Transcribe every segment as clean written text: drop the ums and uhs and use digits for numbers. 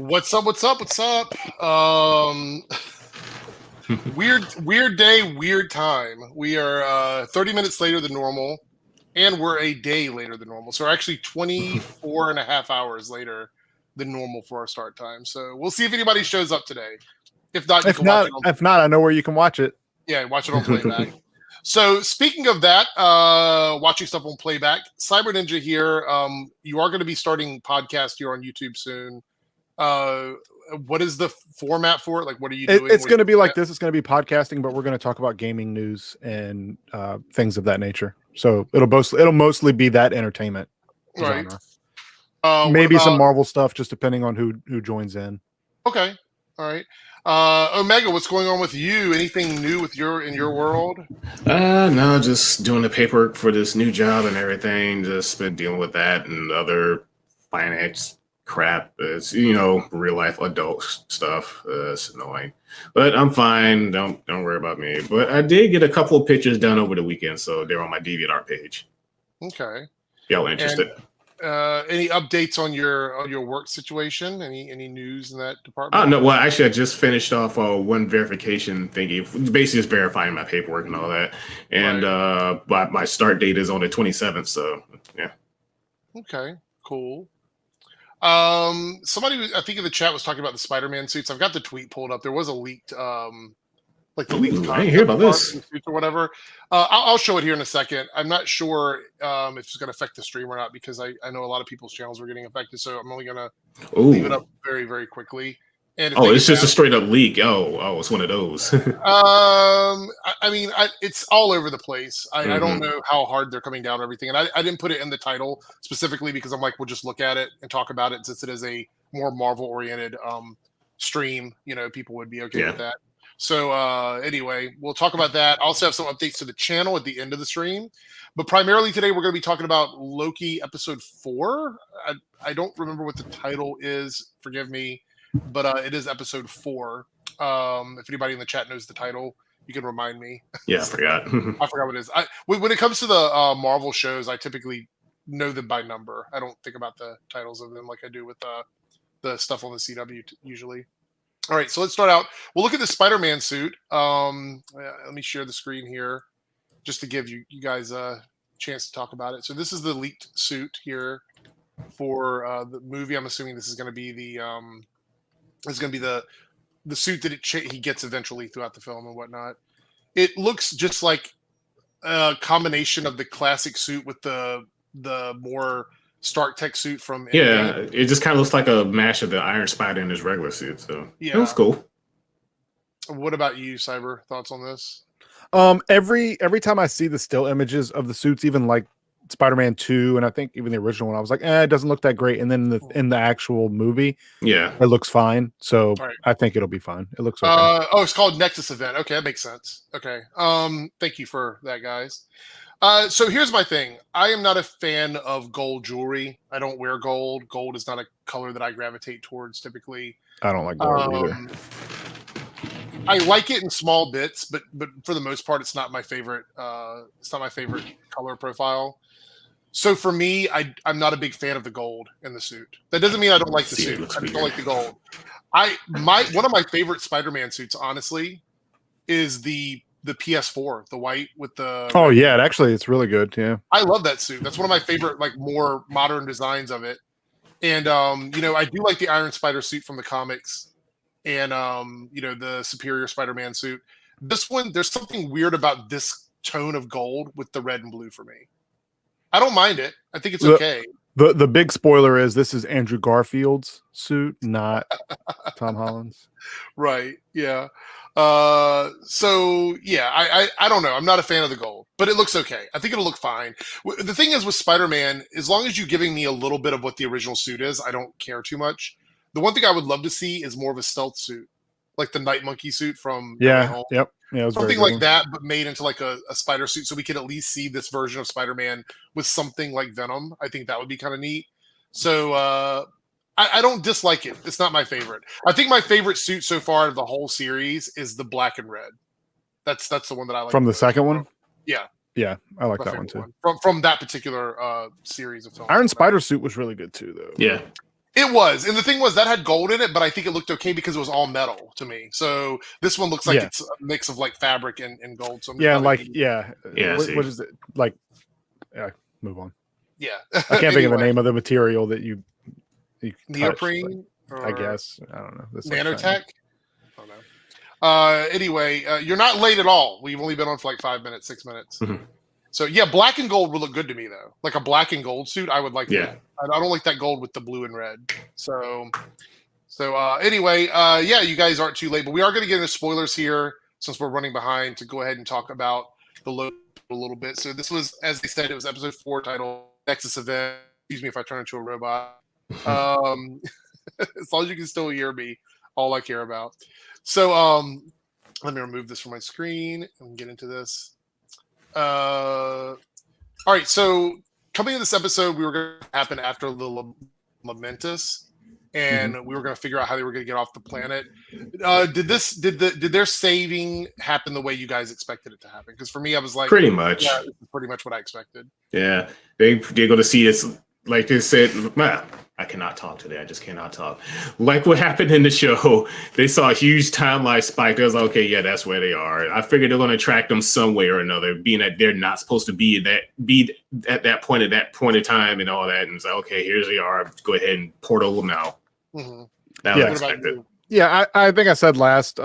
What's up? What's up? What's up? Weird day, weird time. We are 30 minutes later than normal, and we're a day later than normal. So we're actually 24 and a half hours later than normal for our start time. So we'll see if anybody shows up today. If not, you can watch it if not, I know where you can watch it. Yeah, watch it on playback. So speaking of that, watching stuff on playback, Cyber Ninja here. You are going to be starting podcast here on YouTube soon. What is the format for it? Like, what are you doing? It's going to be like this. It's going to be podcasting, but we're going to talk about gaming news and things of that nature. So it'll mostly be that entertainment genre. Maybe some Marvel stuff, just depending on who joins in. Okay, all right. Omega, what's going on with you? Anything new with in your world? No, just doing the paperwork for this new job and everything. Just been dealing with that and other finance crap. It's real life adult stuff. It's annoying, but I'm fine. Don't worry about me. But I did get a couple of pictures done over the weekend, so they're on my DeviantArt page. Okay. Y'all interested? Any updates on your work situation? Any news in that department? No. Well, actually, I just finished off one verification thingy. Basically, just verifying my paperwork and all that. And my start date is on the 27th. So yeah. Okay. Cool. Somebody, I think in the chat, was talking about the Spider-Man suits. I've got the tweet pulled up. There was a leaked, I didn't hear about this or whatever. I'll show it here in a second. I'm not sure if it's going to affect the stream or not because I know a lot of people's channels were getting affected. So I'm only going to leave it up very, very quickly. And it's just a straight up leak. Oh, it's one of those. It's all over the place. I don't know how hard they're coming down on everything. And I didn't put it in the title specifically because I'm like, we'll just look at it and talk about it since it is a more Marvel oriented stream. People would be okay with that. So anyway, we'll talk about that. I also have some updates to the channel at the end of the stream. But primarily today, we're going to be talking about Loki episode 4. I don't remember what the title is. Forgive me. But it is episode 4. If anybody in the chat knows the title, you can remind me. Yeah, I forgot. I forgot what it is. When it comes to the Marvel shows, I typically know them by number. I don't think about the titles of them like I do with the stuff on the CW usually. All right, so let's start out. We'll look at the Spider-Man suit. Let me share the screen here just to give you guys a chance to talk about it. So this is the leaked suit here for the movie. I'm assuming this is going to be the suit that he gets eventually throughout the film and whatnot. It looks just like a combination of the classic suit with the more Stark Tech suit from Endgame. It just kind of looks like a mash of the Iron Spider in his regular suit. So yeah, it was cool. What about you, Cyber? Thoughts on this? Every time I see the still images of the suits, even like Spider-Man 2, and I think even the original one, I was like, it doesn't look that great. And then in the actual movie, it looks fine. So I think it'll be fine. It looks okay. It's called Nexus Event. Okay, that makes sense. Okay. Thank you for that, guys. So here's my thing. I am not a fan of gold jewelry. I don't wear gold. Gold is not a color that I gravitate towards typically. I don't like gold either. I like it in small bits, but for the most part, it's not my favorite. It's not my favorite color profile. So for me, I'm not a big fan of the gold in the suit. That doesn't mean I don't like the suit. I just don't like the gold. One of my favorite Spider-Man suits, honestly, is the PS4, the white with the. Oh yeah, it's really good. Yeah, I love that suit. That's one of my favorite, like more modern designs of it. And I do like the Iron Spider suit from the comics. And the Superior Spider-Man suit. This one, there's something weird about this tone of gold with the red and blue for me. I don't mind it. I think it's okay. The big spoiler is this is Andrew Garfield's suit, not Tom Holland's. Right. Yeah. So yeah, I don't know. I'm not a fan of the gold, but it looks okay. I think it'll look fine. The thing is with Spider-Man, as long as you're giving me a little bit of what the original suit is, I don't care too much. The one thing I would love to see is more of a stealth suit, like the Night Monkey suit from Yep. Yeah, something like that, but made into like a spider suit, so we could at least see this version of Spider-Man with something like Venom. I think that would be kind of neat. So I don't dislike it. It's not my favorite. I think my favorite suit so far of the whole series is the black and red. That's the one that I like. From the second one? Yeah. Yeah, I like that one too. From that particular series of films. Iron Spider suit was really good too, though. Yeah. It was, and the thing was that had gold in it, but I think it looked okay because it was all metal to me. So this one looks like it's a mix of like fabric and gold. So what is it like? Move on. Yeah, I can't think of the name of the material that you neoprene. I guess I don't know. This nanotech. I don't know. Anyway, you're not late at all. We've only been on for like 5 minutes, 6 minutes. Mm-hmm. So yeah, black and gold would look good to me though. Like a black and gold suit, I would like. Yeah. I don't like that gold with the blue and red. So anyway, you guys aren't too late, but we are going to get into spoilers here since we're running behind to go ahead and talk about the Loki a little bit. So this was, as they said, it was episode 4 titled Nexus Event. Excuse me if I turn into a robot. As long as you can still hear me, all I care about. So let me remove this from my screen and get into this. All right, so coming in this episode, we were going to happen after the Lamentus, and we were going to figure out how they were going to get off the planet. Did their saving happen the way you guys expected it to happen? Because for me, I was like, pretty much, yeah, pretty much what I expected. Yeah, they're going to see this. Like they said, I cannot talk today. I just cannot talk. Like what happened in the show, they saw a huge timeline spike. They was like, okay, yeah, that's where they are. I figured they're going to track them some way or another, being that they're not supposed to be at that point in time and all that. And it's like, okay, here's they are. Go ahead and portal them now. Mm-hmm. That was expected. Yeah, I think I said last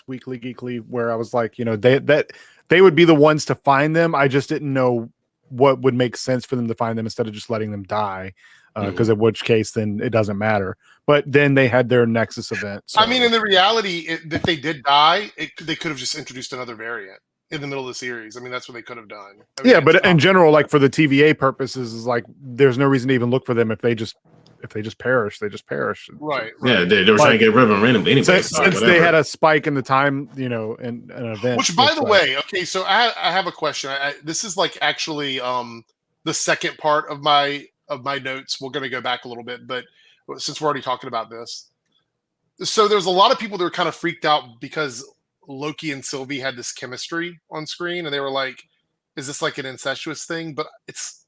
Weekly Geekly where I was like, they would be the ones to find them. I just didn't know what would make sense for them to find them instead of just letting them die. Because in which case, then it doesn't matter. But then they had their Nexus event. So. I mean, in the reality, if they did die, they could have just introduced another variant in the middle of the series. I mean, that's what they could have done. I mean, but in general, like for the TVA purposes, is like there's no reason to even look for them if they just perish, they just perish. Right. Yeah, they were trying to get rid of them randomly anyway. Since they had a spike in the time, in an event. Which, by the way, okay, so I have a question. This is like actually the second part of my notes. We're going to go back a little bit, but since we're already talking about this, so there's a lot of people that were kind of freaked out because Loki and Sylvie had this chemistry on screen, and they were like, "Is this like an incestuous thing?" But it's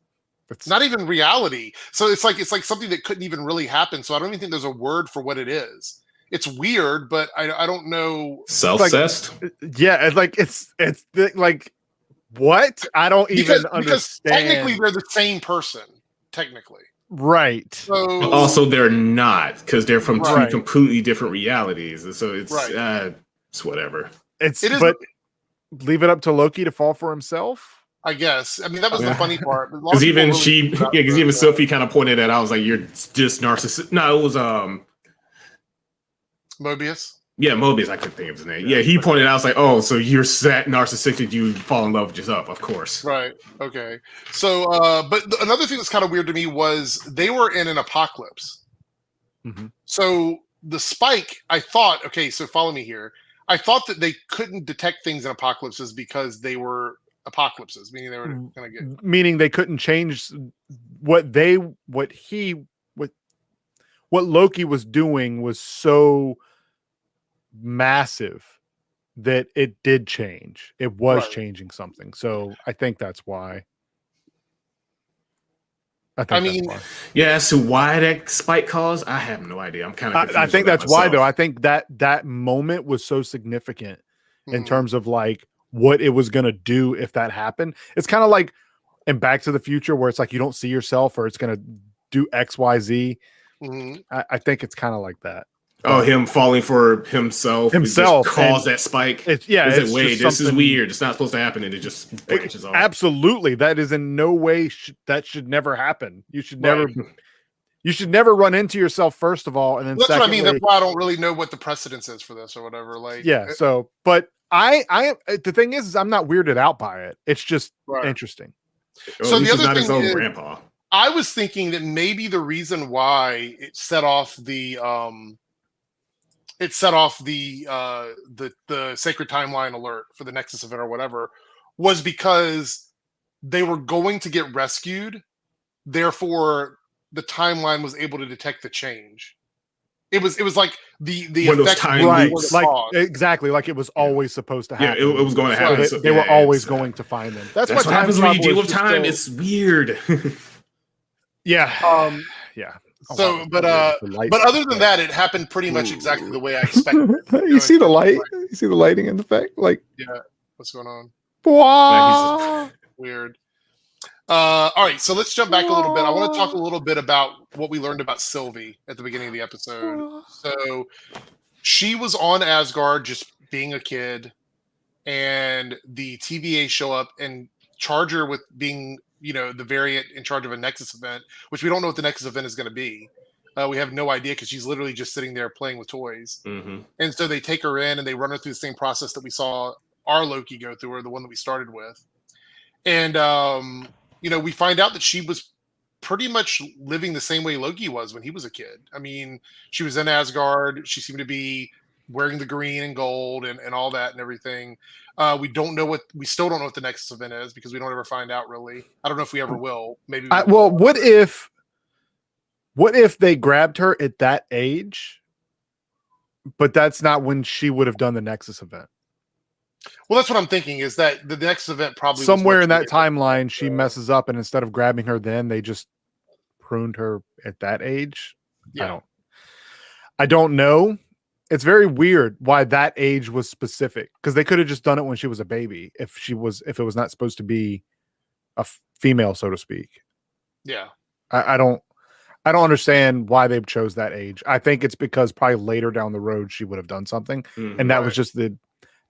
not even reality. So it's like something that couldn't even really happen. So I don't even think there's a word for what it is. It's weird, but I don't know. Self-cessed? Yeah, it's like what? I don't even understand. Because technically they're the same person. Technically. Right. So also they're not, because they're from two completely different realities. So it's it's whatever. It is, but leave it up to Loki to fall for himself. I guess. I mean, that was the funny part. Because even Sophie kind of pointed that out. I was like, "You're just narcissistic." No, it was Mobius. Yeah, Mobius. I couldn't think of his name. Yeah, he pointed out. I was like, "Oh, so you're that narcissistic? You fall in love with yourself, of course." Right. Okay. So, but another thing that's kind of weird to me was they were in an apocalypse. Mm-hmm. So the spike, I thought. Okay, so follow me here. I thought that they couldn't detect things in apocalypses because they were apocalypses, meaning they were going to get. Meaning they couldn't change what Loki was doing was so massive that it did change. It was changing something. So I think that's why. Yeah. So why that spike caused, I have no idea. I'm kind of. I think that's why, though. I think that moment was so significant in terms of like what it was going to do if that happened. It's kind of like in Back to the Future where it's like you don't see yourself or it's going to do X, Y, Z. I think it's kind of like that. Oh, him falling for himself caused that spike. Wait, this is weird. It's not supposed to happen, and it just branches off. Absolutely, that is in no way that should never happen. You should never. You should never run into yourself, first of all, and then that's what I mean. That's why I don't really know what the precedence is for this or whatever. Like, So, but I the thing is I'm not weirded out by it. It's just interesting. So the other thing is, grandpa. I was thinking that maybe the reason why it set off the sacred timeline alert for the Nexus event or whatever was because they were going to get rescued. Therefore, the timeline was able to detect the change. It was like the effect, exactly like it was always supposed to happen. Yeah, it was going to happen. So they were always going to find them. That's what happens when you deal with time. It's weird. Yeah. So, but other than that, it happened pretty much exactly the way I expected. You see the light? You see the lighting in effect? Like, yeah, what's going on? Wow. Weird. All right, so let's jump back a little bit. I want to talk a little bit about what we learned about Sylvie at the beginning of the episode. So she was on Asgard just being a kid, and the TVA show up and charge her with being, the variant in charge of a Nexus event, which we don't know what the Nexus event is going to be. We have no idea because she's literally just sitting there playing with toys. Mm-hmm. And so they take her in and they run her through the same process that we saw our Loki go through, or the one that we started with. And, we find out that she was pretty much living the same way Loki was when he was a kid. I mean, she was in Asgard. She seemed to be wearing the green and gold and all that and everything. We still don't know what the Nexus event is because we don't ever find out really. I don't know if we ever will. Maybe. What if they grabbed her at that age, but that's not when she would have done the Nexus event? Well, that's what I'm thinking, is that the next event probably somewhere in that timeline she messes up, and instead of grabbing her then, they just pruned her at that age. Yeah. I don't know. It's very weird why that age was specific, because they could have just done it when she was a baby if it was not supposed to be a female, so to speak. Yeah. I don't understand why they chose that age. I think it's because probably later down the road she would have done something, and that was just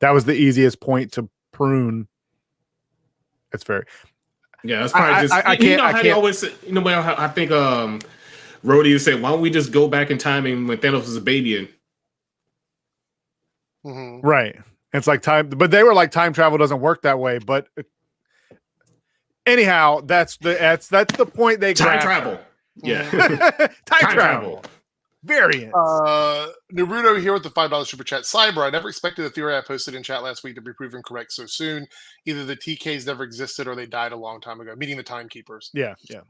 that was the easiest point to prune. It's very, that's probably just. I can't. I think Rhodey would say, "Why don't we just go back in time and when Thanos was a baby?" And right, it's like time, but they were like, time travel doesn't work that way. But anyhow, that's the point they time travel. Yeah, time travel. Variant. Naruto here with the $5 super chat. Cyber, I never expected the theory I posted in chat last week to be proven correct so soon. Either the TKs never existed or they died a long time ago, meaning the timekeepers. Yeah. Yeah,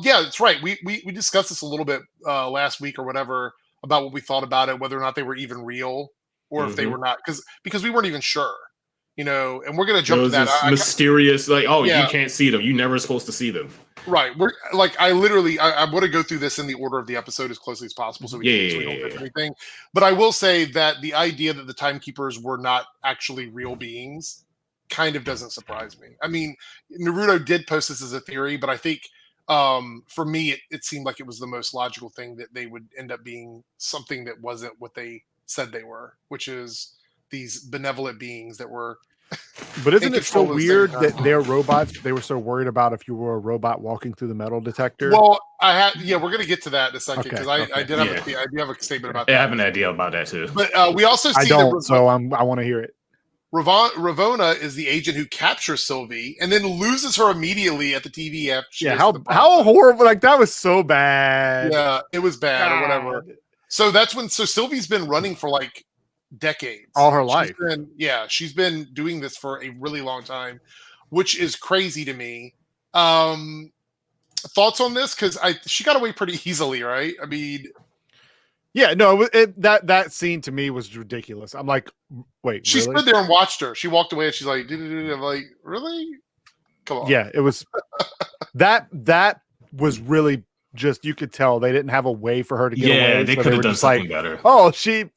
that's right. We discussed this a little bit last week or whatever about what we thought about it, whether or not they were even real or if they were not, because we weren't even sure. And we're gonna jump to that. Mysterious, you can't see them. You're never supposed to see them. Right. We're like, I want to go through this in the order of the episode as closely as possible, so we don't miss anything. But I will say that the idea that the timekeepers were not actually real beings kind of doesn't surprise me. I mean, Naruto did post this as a theory, but I think for me, it seemed like it was the most logical thing that they would end up being something that wasn't what they said they were, which is these benevolent beings that were. But isn't it so weird that they're robots? They were so worried about if you were a robot walking through the metal detector. Well, we're going to get to that in a second, because I do have a statement about that. I have an idea about that too. But we also see I want to hear it. Ravonna is the agent who captures Sylvie and then loses her immediately at the TVF. How horrible! Like, that was so bad. Yeah, it was bad or whatever. So so Sylvie's been running for like decades, all her life. She's been doing this for a really long time, which is crazy to me. Thoughts on this? Because she got away pretty easily, right? I mean, that scene to me was ridiculous. I'm like, wait, she stood there and watched her. She walked away and she's like, I'm like, really? Come on. Yeah, it was that was really just, you could tell they didn't have a way for her to get away. Yeah, they could have done something better. Oh, she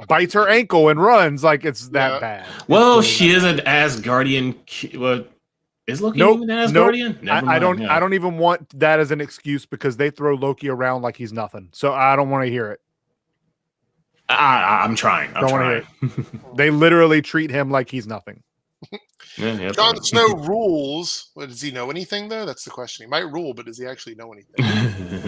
bites her ankle and runs, like it's that bad. Well, she is an Asgardian. Is Loki even an Asgardian? I don't even want that as an excuse, because they throw Loki around like he's nothing. So I don't want to hear it. I'm trying. Don't want to hear it. They literally treat him like he's nothing. Jon Snow rules. Well, does he know anything, though? That's the question. He might rule, but does he actually know anything?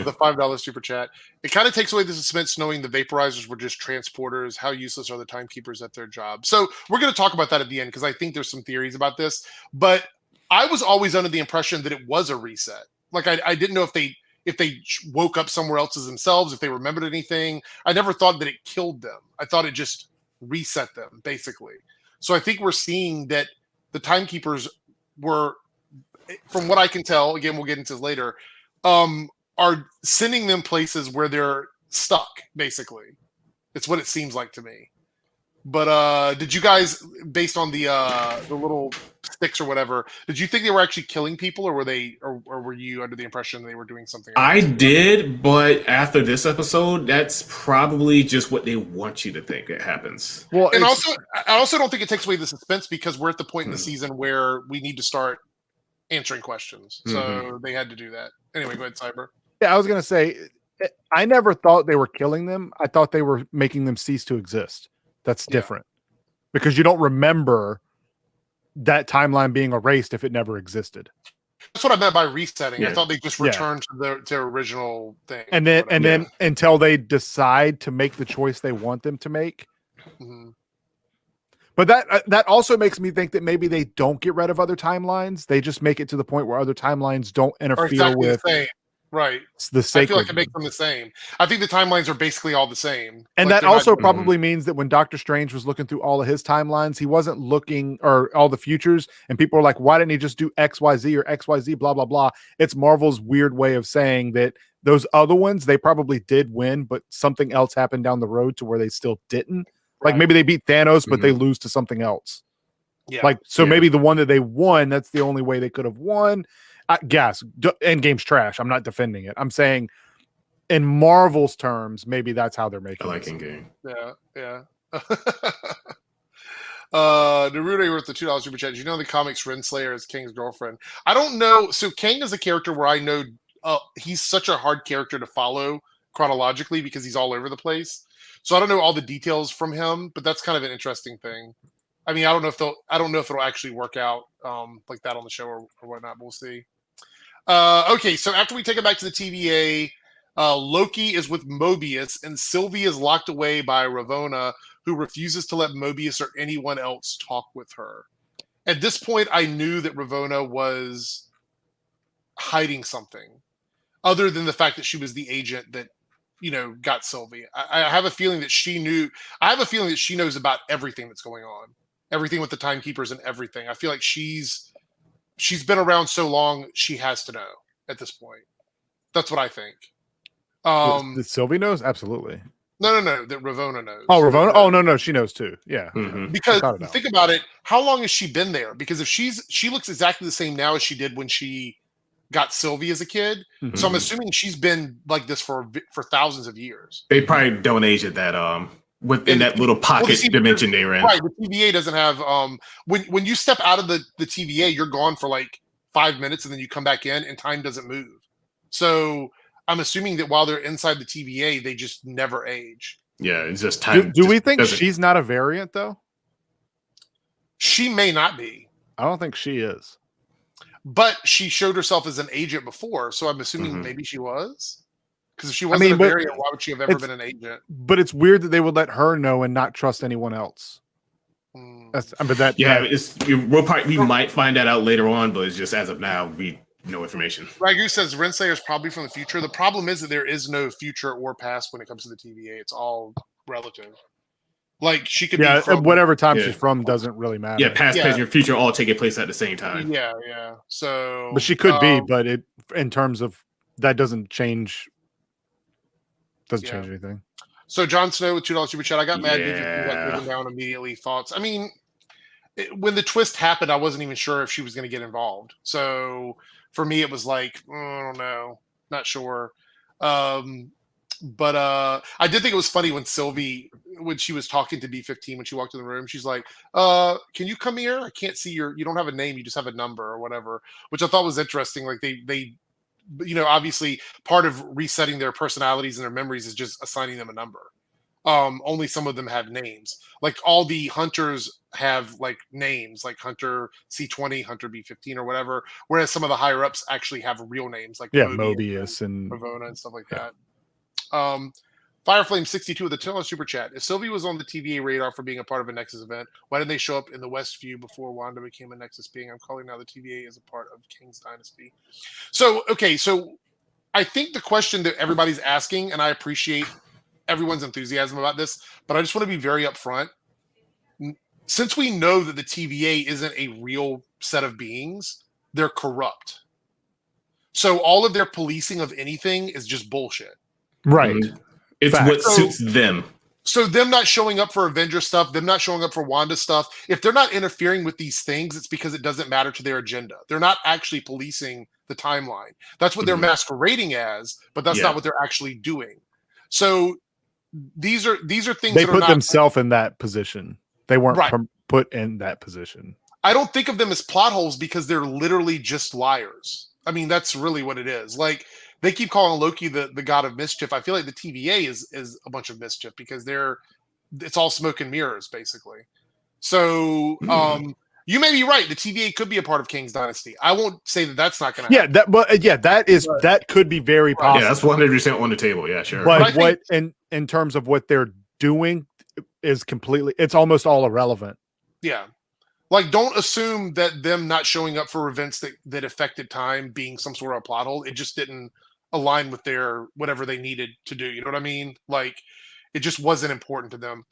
The $5 super chat. It kind of takes away the suspense knowing the vaporizers were just transporters. How useless are the timekeepers at their job? So we're going to talk about that at the end, because I think there's some theories about this. But I was always under the impression that it was a reset. Like, I didn't know if they woke up somewhere else as themselves, if they remembered anything. I never thought that it killed them. I thought it just reset them, basically. So I think we're seeing that the timekeepers were, from what I can tell, again, we'll get into this later, are sending them places where they're stuck, basically. It's what it seems like to me. But did you guys, based on the little sticks or whatever, did you think they were actually killing people, or were you under the impression they were doing something else? I did, but after this episode, that's probably just what they want you to think it happens. Well, and I also don't think it takes away the suspense because we're at the point in the season where we need to start answering questions. So they had to do that. Anyway, go ahead, Cyber. Yeah, I was gonna say, I never thought they were killing them. I thought they were making them cease to exist. That's different because you don't remember that timeline being erased if it never existed. That's what I meant by resetting. Yeah. I thought they just returned to their original thing. And then until they decide to make the choice they want them to make. Mm-hmm. But that also makes me think that maybe they don't get rid of other timelines. They just make it to the point where other timelines don't interfere with right. The sake I feel like it makes them the same. I think the timelines are basically all the same. And that also probably means that when Doctor Strange was looking through all of his timelines, he wasn't looking, or all the futures, and people are like, why didn't he just do XYZ or XYZ, blah, blah, blah. It's Marvel's weird way of saying that those other ones, they probably did win, but something else happened down the road to where they still didn't. Like maybe they beat Thanos, but they lose to something else. Yeah. Maybe the one that they won, that's the only way they could have won. Endgame's trash. I'm not defending it. I'm saying in Marvel's terms, maybe that's how they're making it. I like Endgame. Yeah. Naruto with the $2 super chat. You know the comics Renslayer is Kang's girlfriend. I don't know. So Kang is a character where I know he's such a hard character to follow chronologically because he's all over the place. So I don't know all the details from him, but that's kind of an interesting thing. I mean, I don't know if it'll actually work out like that on the show or whatnot. We'll see. Okay, so after we take it back to the TVA, Loki is with Mobius, and Sylvie is locked away by Ravonna, who refuses to let Mobius or anyone else talk with her. At this point, I knew that Ravonna was hiding something, other than the fact that she was the agent that got Sylvie. I have a feeling that she knew. I have a feeling that she knows about everything that's going on, everything with the timekeepers and everything. I feel like she's been around so long, she has to know at this point. That's what I think. That Sylvie knows? Absolutely. No. That Ravonna knows. Oh, Ravonna? Oh, no. She knows too. Yeah. Mm-hmm. Because think about it. How long has she been there? Because if she looks exactly the same now as she did when she got Sylvie as a kid. Mm-hmm. So I'm assuming she's been like this for thousands of years. They probably don't age at that within that little pocket dimension they were in. Right. The TVA doesn't have when you step out of the TVA, you're gone for like 5 minutes and then you come back in and time doesn't move. So I'm assuming that while they're inside the TVA, they just never age. Yeah, it's just time. Do we think she's not a variant though? She may not be. I don't think she is. But she showed herself as an agent before, so I'm assuming maybe she was. Because if she wasn't a variant, why would she have ever been an agent? But it's weird that they would let her know and not trust anyone else. We might find that out later on, but it's just as of now, no information. Ragu says Renslayer is probably from the future. The problem is that there is no future or past when it comes to the TVA. It's all relative. Like she could be from whatever time she's from doesn't really matter. Yeah, past, present, future all taking place at the same time. Yeah. So, but she could be, but in terms of that doesn't change. Doesn't change anything. So Jon Snow with $2 super chat. I got mad written down immediately. Thoughts. I mean, when the twist happened, I wasn't even sure if she was going to get involved. So for me, it was like I don't know, not sure. But I did think it was funny when Sylvie, when she was talking to B-15, when she walked in the room, she's like, can you come here? I can't see you don't have a name, you just have a number or whatever, which I thought was interesting. Like they obviously part of resetting their personalities and their memories is just assigning them a number. Only some of them have names. Like all the hunters have like names, like Hunter C20, Hunter B-15 or whatever, whereas some of the higher ups actually have real names like Mobius and Ravonna and stuff like that. Fireflame62 with the $10 super chat. If Sylvie was on the TVA radar for being a part of a Nexus event, why didn't they show up in the Westview before Wanda became a Nexus being? I'm calling now the TVA is a part of King's Dynasty. So I think the question that everybody's asking, and I appreciate everyone's enthusiasm about this, but I just want to be very upfront. Since we know that the TVA isn't a real set of beings, they're corrupt. So all of their policing of anything is just bullshit. Right. It's what suits them. So them not showing up for Avenger stuff, them not showing up for Wanda stuff, if they're not interfering with these things, it's because it doesn't matter to their agenda. They're not actually policing the timeline. That's what they're masquerading as, but that's not what they're actually doing. So these are things they that put themselves in that position. They weren't put in that position. I don't think of them as plot holes because they're literally just liars. I mean, that's really what it is. Like, they keep calling Loki the god of mischief. I feel like the TVA is a bunch of mischief because it's all smoke and mirrors, basically. So you may be right. The TVA could be a part of King's Dynasty. I won't say that that's not going to happen. That could be very possible. Yeah, that's 100% on the table. Yeah, sure. But what in terms of what they're doing is it's almost all irrelevant. Yeah. Like, don't assume that them not showing up for events that affected time being some sort of plot hole. It just didn't align with their whatever they needed to do. You know what I mean? Like, it just wasn't important to them.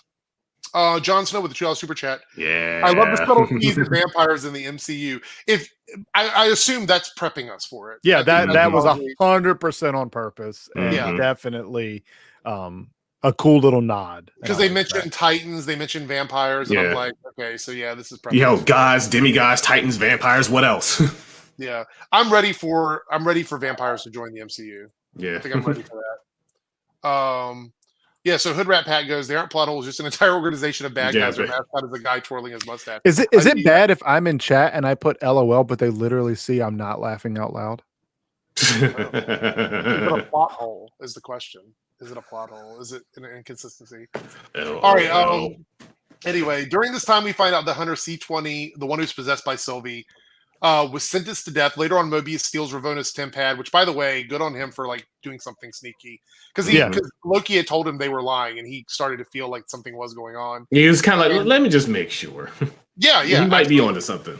Jon Snow with the $2 super chat. Yeah, I love the subtleties of vampires in the MCU. If I assume that's prepping us for it. Yeah, that was 100% on purpose, and definitely a cool little nod. Because they mentioned Titans, they mentioned vampires, and I'm like, okay, so this is prepping. Yo, gods, demigods, Titans, vampires. What else? Yeah, I'm ready for vampires to join the MCU. Yeah, I think I'm ready for that. Yeah, so Hood Rat Pat goes, they aren't plot holes, just an entire organization of bad guys. Their mascot is a guy twirling his mustache. Is it bad if I'm in chat and I put LOL, but they literally see I'm not laughing out loud? Is it a plot hole? Is the question. Is it a plot hole? Is it an inconsistency? All right. Anyway, during this time, we find out the Hunter C-20, the one who's possessed by Sylvie, was sentenced to death. Later on, Mobius steals Ravona's Tempad, which, by the way, good on him for like doing something sneaky. Because Loki had told him they were lying, and he started to feel like something was going on. He was kind of like, let me just make sure. Yeah. He might be onto something.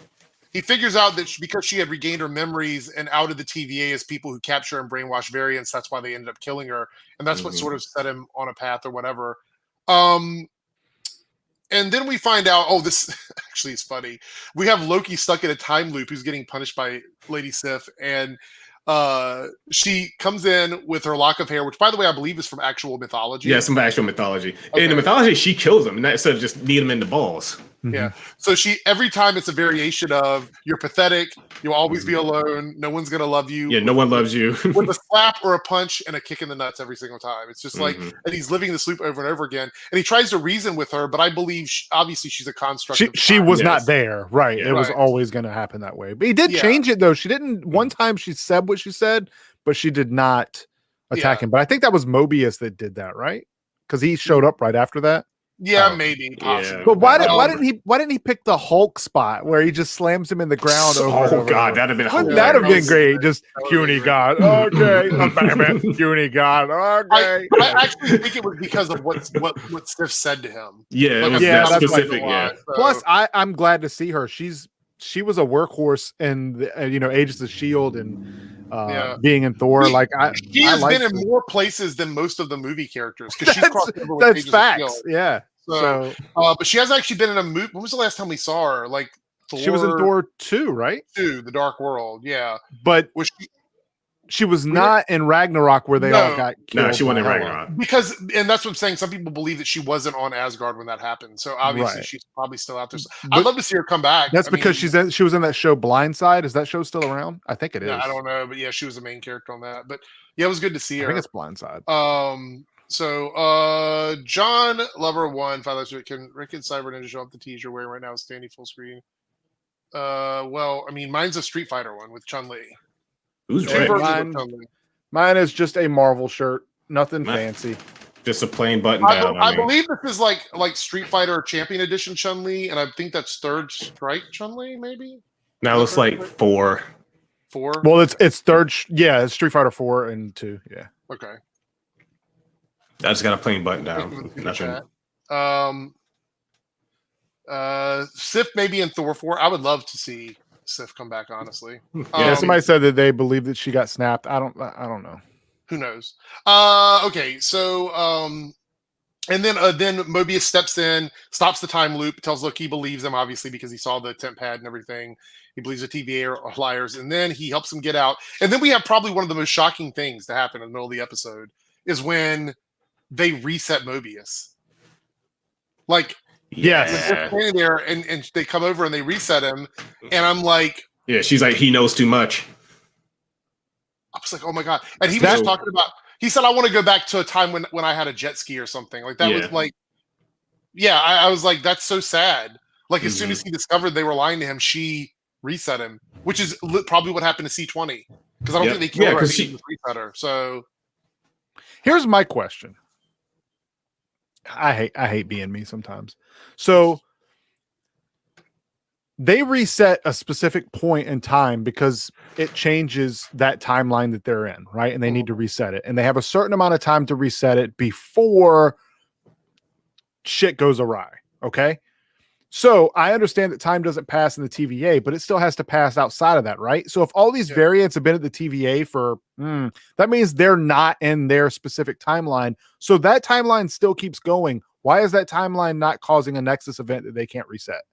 He figures out that because she had regained her memories and outed the TVA as people who capture and brainwash variants, that's why they ended up killing her. And that's what sort of set him on a path or whatever. And then we find out, this actually is funny. We have Loki stuck in a time loop who's getting punished by Lady Sif. And she comes in with her lock of hair, which, by the way, I believe is from actual mythology. Yeah, some actual mythology. Okay. In the mythology, she kills him instead of just kneeing him in the balls. Yeah. So every time it's a variation of you're pathetic, you'll always be alone, no one's gonna love you. Yeah, no one loves you. With a slap or a punch and a kick in the nuts every single time. It's just like, and he's living this loop over and over again. And he tries to reason with her, but I believe obviously she's a construct. She was not there, right? Yeah, it was always going to happen that way. But he did change it though. She didn't. One time she said what she said, but she did not attack him. But I think that was Mobius that did that, right? Because he showed up right after that. Yeah, maybe. Possibly. Yeah. But why didn't he pick the Hulk spot where he just slams him in the ground over? God, that'd have been hilarious. That'd have been great. Just puny God. Okay. Puny God. Okay. I actually think it was because of what Sif said to him. Yeah, it was that specific. So. Plus, I'm glad to see her. She was a workhorse in the, Agents of S.H.I.E.L.D. and being in Thor. She has been in more places than most of the movie characters because she's crossed over with That's Agents facts. of S.H.I.E.L.D. Yeah. So, but she hasn't actually been in a movie. When was the last time we saw her? Like Thor, she was in Thor 2, right? 2, The Dark World. Yeah, but she was not in Ragnarok where they all got killed. No, she wasn't in Ragnarok and that's what I'm saying. Some people believe that she wasn't on Asgard when that happened. So obviously she's probably still out there. I'd love to see her come back. That's because she was in that show Blindside. Is that show still around? I think it is. I don't know, but she was the main character on that. But it was good to see her. I think it's Blindside. So John Lover 1 can Rick and Cyber Ninja show up the teaser wearing right now is standing full screen. Well, I mean, mine's a Street Fighter one with Chun-Li. Mine is just a Marvel shirt, nothing fancy. Just a plain button down. I believe this is like Street Fighter Champion Edition Chun-Li, and I think that's Third Strike Chun-Li, maybe. No, it's like 4. 4. Well, it's third. It's Street Fighter 4 and 2. Yeah. Okay. I just got a plain button down. Nothing. Sif maybe in Thor 4. I would love to see Sif come back, honestly. Somebody said that they believe that she got snapped. I don't know. Who knows? Okay, so and then Mobius steps in, stops the time loop, tells Loki he believes him, obviously, because he saw the temp pad and everything. He believes the TVA are liars, and then he helps him get out. And then we have probably one of the most shocking things to happen in the middle of the episode is when they reset Mobius. Like, yes, they're standing there, and they come over and they reset him, and I'm like, yeah, she's like, he knows too much. I was like, oh my god, and he was just talking about. He said, I want to go back to a time when I had a jet ski or something like that. Was like, I was like, that's so sad. Like as soon as he discovered they were lying to him, she reset him, which is probably what happened to C20 because I don't think they killed her. Because she reset her. So here's my question. I hate being me sometimes. So they reset a specific point in time because it changes that timeline that they're in, right? And they need to reset it. And they have a certain amount of time to reset it before shit goes awry. Okay. So I understand that time doesn't pass in the TVA, but it still has to pass outside of that, right? So if all these variants have been at the TVA for, that means they're not in their specific timeline. So that timeline still keeps going. Why is that timeline not causing a Nexus event that they can't reset?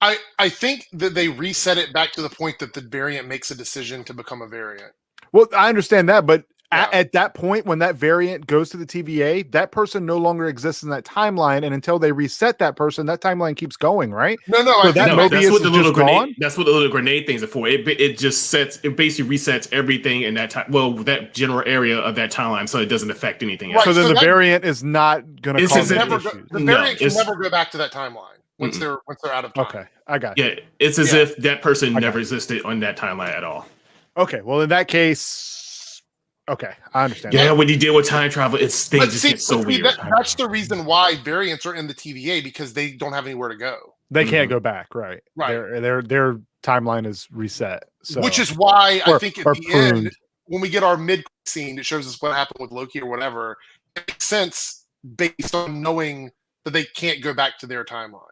I think that they reset it back to the point that the variant makes a decision to become a variant. Well, I understand that, but at that point, when that variant goes to the TVA, that person no longer exists in that timeline, and until they reset that person, that timeline keeps going, right? No, so that's what the little grenade. That's what the little grenade things are for. It basically resets everything in that time. Well, that general area of that timeline, so it doesn't affect anything else. So then the variant is not going to cause any issues. The variant can never go back to that timeline. Once they're out of time. Okay, I got you. Yeah, it's as if that person never existed on that timeline at all. Okay, well in that case, okay, I understand. Yeah, when you deal with time travel, things just get so weird. That's the reason why variants are in the TVA because they don't have anywhere to go. They can't go back, right? Right. Their timeline is reset. So, which is why I think at the end, when we get our mid scene that shows us what happened with Loki or whatever, it makes sense based on knowing that they can't go back to their timeline.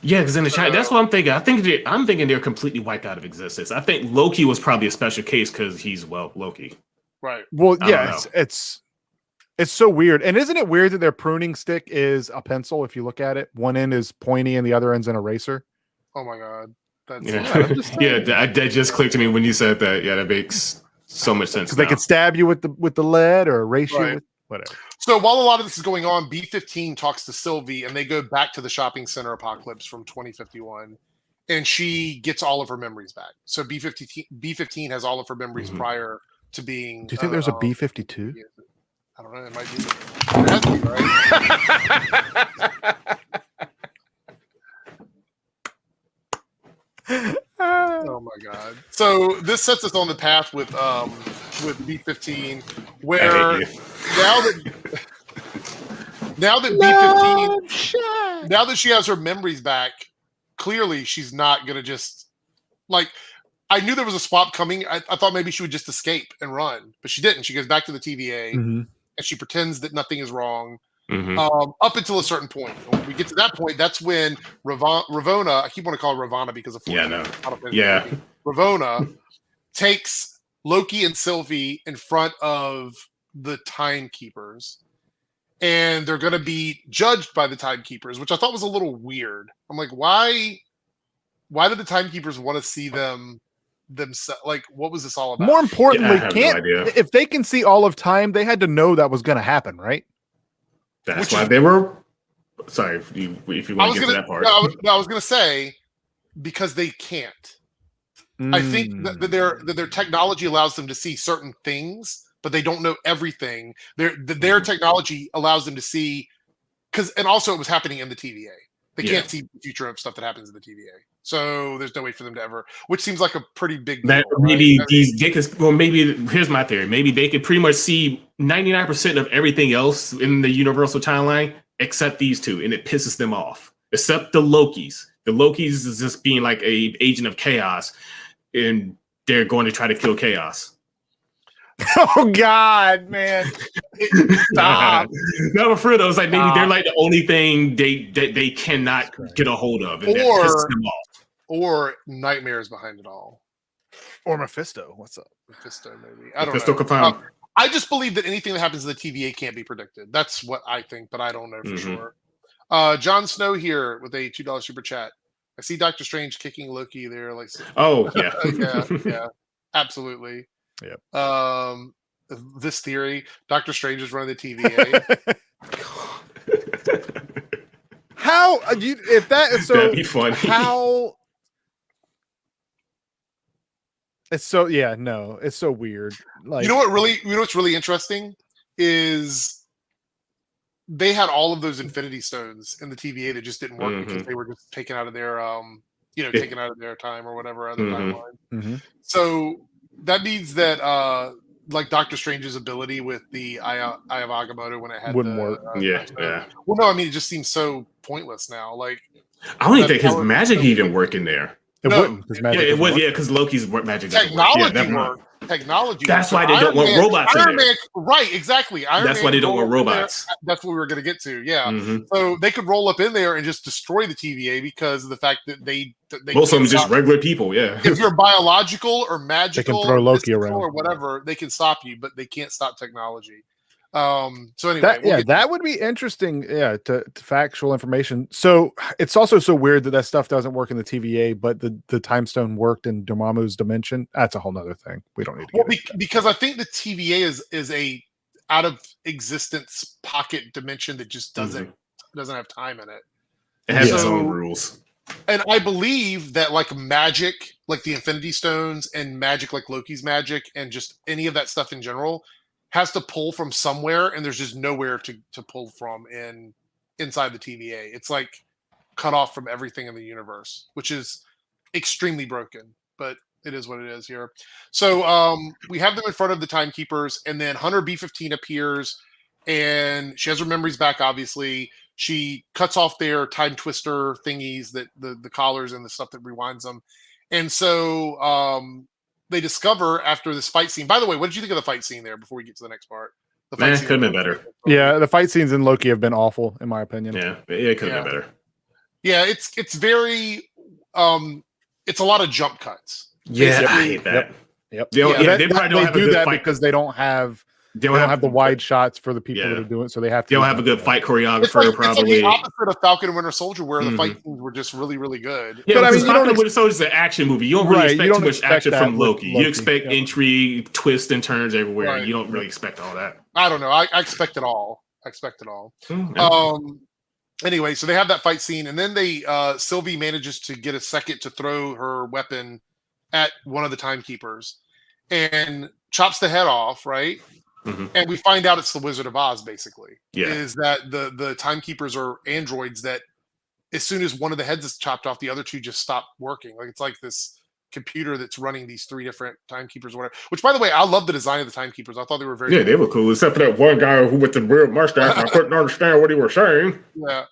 Yeah, because in the chat, that's what I'm thinking. I'm thinking they're completely wiped out of existence. I think Loki was probably a special case because he's Loki. Right. Well, yeah, it's so weird. And isn't it weird that their pruning stick is a pencil? If you look at it, one end is pointy and the other end's an eraser. Oh my god. That just clicked to me when you said that. Yeah, that makes so much sense. Because they could stab you with the lead or erase you with whatever. So while a lot of this is going on, B-15 talks to Sylvie and they go back to the shopping center apocalypse from 2051 and she gets all of her memories back. So B-15 has all of her memories prior to being... Do you think there's a B-52? Yeah, I don't know. It might be. It has to be, right? Oh my god! So this sets us on the path with B-15, where now that B-15, now that she has her memories back, clearly she's not gonna just like. I knew there was a swap coming. I thought maybe she would just escape and run, but she didn't. She goes back to the TVA and she pretends that nothing is wrong. Up until a certain point. When we get to that point, that's when Ravonna, I keep wanting to call her Ravonna because of Ravonna takes Loki and Sylvie in front of the timekeepers. And they're going to be judged by the timekeepers, which I thought was a little weird. I'm like, why did the timekeepers want to see them themselves? Like, what was this all about? More importantly, if they can see all of time, they had to know that was going to happen, right? That's why they were. Sorry, if you want to get to that part. I was going to say because they can't. I think that their technology allows them to see certain things, but they don't know everything. Their technology allows them to see and also it was happening in the TVA. They can't see the future of stuff that happens in the TVA. So there's no way for them to ever, which seems like a pretty big deal. Maybe maybe here's my theory. Maybe they could pretty much see 99% of everything else in the universal timeline except these two, and it pisses them off. Except the Lokis. The Lokis is just being like a agent of chaos, and they're going to try to kill chaos. Oh God, man! Stop. No, but for those, like maybe they're like the only thing they cannot get a hold of, and that pisses them off. Or nightmares behind it all, or Mephisto. What's up, Mephisto? Maybe I don't Mephisto know. Confirmed. I just believe that anything that happens in the TVA can't be predicted. That's what I think, but I don't know for sure. Jon Snow here with a $2 super chat. I see Doctor Strange kicking Loki there. Like, yeah, absolutely. Yeah. This theory, Doctor Strange is running the TVA. How if that is so? That'd be funny. How? It's so no, it's so weird. Like, you know what's really interesting is they had all of those Infinity Stones in the TVA that just didn't work because they were just taken out of their taken out of their time or whatever other timeline. So that means that like Doctor Strange's ability with the Eye of Agamotto when it had wouldn't work. Yeah. Well, no, I mean it just seems so pointless now. Like I don't even think his magic even work in there. It wouldn't. It would. Yeah, because Loki's magic technology work. Technology. That's why they don't want robots in there. Right, exactly. That's why they don't want robots. That's what we were going to get to. Yeah. So they could roll up in there and just destroy the TVA because of the fact that they most of them just regular people. Yeah. If you're biological or magical, they can throw Loki around or whatever, they can stop you, but they can't stop technology. So anyway, that would be interesting. Yeah, to factual information. So it's also so weird that stuff doesn't work in the TVA, but the time stone worked in Dormammu's dimension. That's a whole nother thing. We don't need to. Because I think the TVA is a out of existence pocket dimension that just doesn't have time in it. It has its own rules. And I believe that like magic, like the Infinity Stones, and magic like Loki's magic, and just any of that stuff in general, has to pull from somewhere, and there's just nowhere to pull from inside the TVA. It's like cut off from everything in the universe, which is extremely broken, but it is what it is here. So we have them in front of the Timekeepers, and then Hunter B-15 appears, and she has her memories back, obviously. She cuts off their time twister thingies, that the collars and the stuff that rewinds them. And so they discover after this fight scene. By the way, what did you think of the fight scene there before we get to the next part? The fight scene could have been better. Yeah, the fight scenes in Loki have been awful, in my opinion. Yeah, it could have been better. Yeah, it's very it's a lot of jump cuts. Yeah, I hate that. Yep. They probably don't do that because they don't have the wide shots for the people that are doing it, so they have to. They don't have a good fight choreographer. Probably it's like the opposite of Falcon and Winter Soldier, where the fight scenes were just really, really good. Yeah, but I mean, Falcon and Winter Soldier is an action movie. You don't really expect too much action from Loki. You expect intrigue, twists, and turns everywhere. Right. You don't really expect all that. I don't know. I expect it all. Anyway, so they have that fight scene, and then Sylvie manages to get a second to throw her weapon at one of the Timekeepers and chops the head off, right? And we find out it's the Wizard of Oz, basically. Is that the Timekeepers are androids that as soon as one of the heads is chopped off, the other two just stop working. Like it's like this computer that's running these three different Timekeepers or whatever. Which, by the way, I love the design of the Timekeepers. I thought they were very cool. They were cool, except for that one guy who with the weird mustache. I couldn't understand what he was saying. Yeah.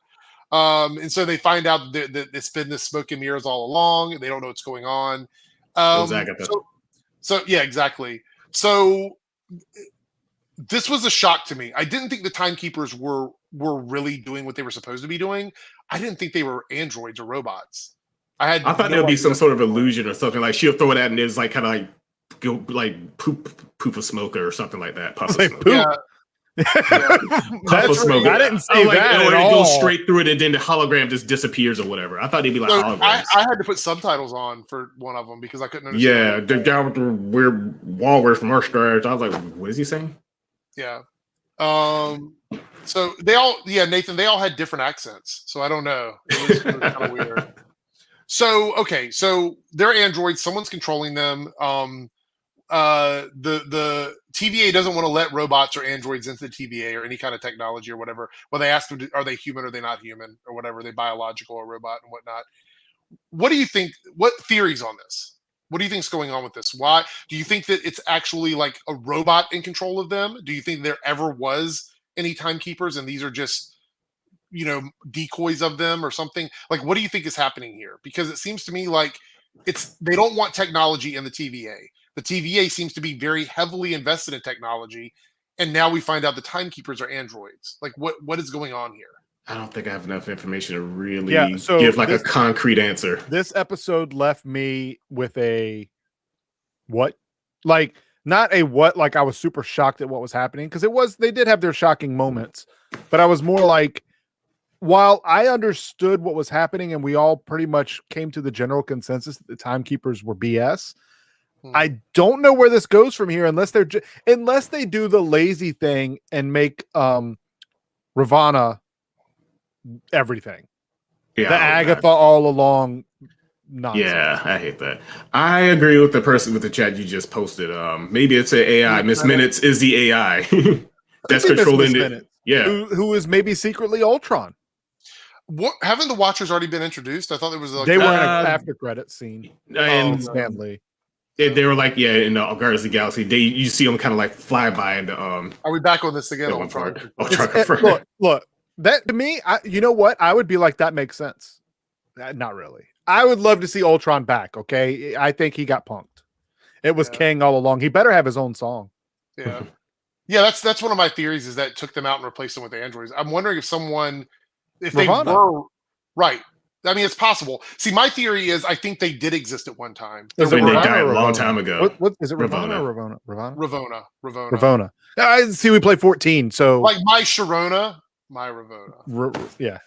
And so they find out that it's been this smoke and mirrors all along, and they don't know what's going on. So yeah, exactly. So this was a shock to me. I didn't think the Timekeepers were really doing what they were supposed to be doing. I didn't think they were androids or robots. I thought there would be some sort of illusion or something. Like she'll throw it at and it's like kind of like go like poop of smoke or something like that. Puff of smoke. Yeah. That's smoke. I didn't see that at all. It goes straight through it and then the hologram just disappears or whatever. I thought it'd be like holograms. I had to put subtitles on for one of them because I couldn't understand. Yeah, the guy with the weird walrus mustache. I was like, what is he saying? Yeah. So they all, Nathan, they all had different accents. So I don't know. It was kind of weird. So, okay. So they're androids. Someone's controlling them. The TVA doesn't want to let robots or androids into the TVA or any kind of technology or whatever. Well, they ask them, are they human or are they not human or whatever? Are they biological or robot and whatnot? What do you think? What theories on this? What do you think is going on with this? Why do you think that it's actually like a robot in control of them? Do you think there ever was any Timekeepers and these are just, decoys of them or something? Like, what do you think is happening here? Because it seems to me like they don't want technology in the TVA. The TVA seems to be very heavily invested in technology, and now we find out the Timekeepers are androids. Like, what is going on here? I don't think I have enough information to really give like a concrete answer. This episode left me with a what? Like, not a what, like I was super shocked at what was happening, because they did have their shocking moments, but I was more like, while I understood what was happening and we all pretty much came to the general consensus that the Timekeepers were BS, I don't know where this goes from here unless they do the lazy thing and make Ravana everything. the Agatha all along nonsense. Yeah, I hate that. I agree with the person with the chat you just posted. Maybe it's an AI. Miss Minutes is the AI that's controlling it. Yeah, who is maybe secretly Ultron. What, haven't the Watchers already been introduced? I thought there was they were in an after credit scene. And Stanley. They were like, in the Guardians of the Galaxy, you see them kind of like fly by in the Are we back on this again? Look, that to me, you know what? I would be like, that makes sense. Not really. I would love to see Ultron back. Okay, I think he got punked. It was Kang all along. He better have his own song. Yeah, yeah. That's one of my theories, is that took them out and replaced them with androids. I'm wondering if they were right. I mean, it's possible. See, my theory is I think they did exist at one time. They died a long time ago. What is it? Ravonna or Ravonna? Ravonna. I see. We play 14. So like my Sharona, my Ravonna. Yeah.